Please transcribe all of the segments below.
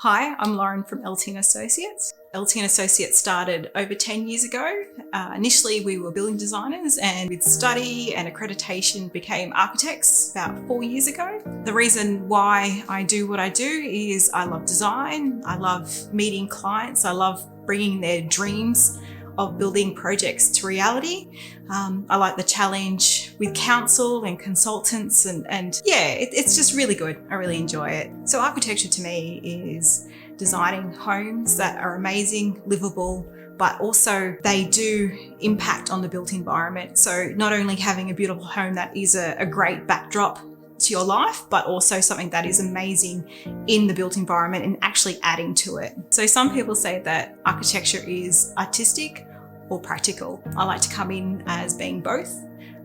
Hi, I'm Lauren from LTAA Associates. LTAA Associates started over 10 years ago. Initially, we were building designers, and with study and accreditation became architects about 4 years ago. The reason why I do what I do is I love design, I love meeting clients, I love bringing their dreams of building projects to reality. I like the challenge with council and consultants and it's just really good. I really enjoy it. So architecture to me is designing homes that are amazing, livable, but also they do impact on the built environment. So not only having a beautiful home that is a great backdrop to your life, but also something that is amazing in the built environment and actually adding to it. So some people say that architecture is artistic or practical. I like to come in as being both,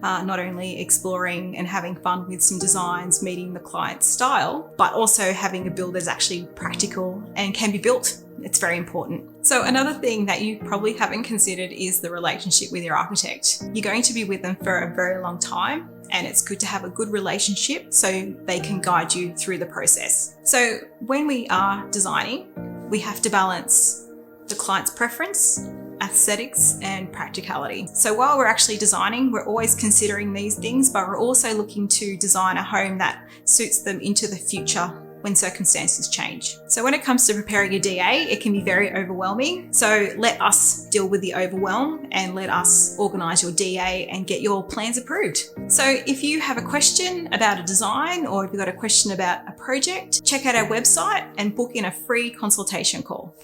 not only exploring and having fun with some designs, meeting the client's style, but also having a build that's actually practical and can be built. It's very important. So another thing that you probably haven't considered is the relationship with your architect. You're going to be with them for a very long time, and it's good to have a good relationship so they can guide you through the process. So when we are designing, we have to balance the client's preference, aesthetics, and practicality. So while we're actually designing, we're always considering these things, but we're also looking to design a home that suits them into the future when circumstances change. So when it comes to preparing a DA, it can be very overwhelming. So let us deal with the overwhelm and let us organise your DA and get your plans approved. So if you have a question about a design, or if you've got a question about a project, check out our website and book in a free consultation call.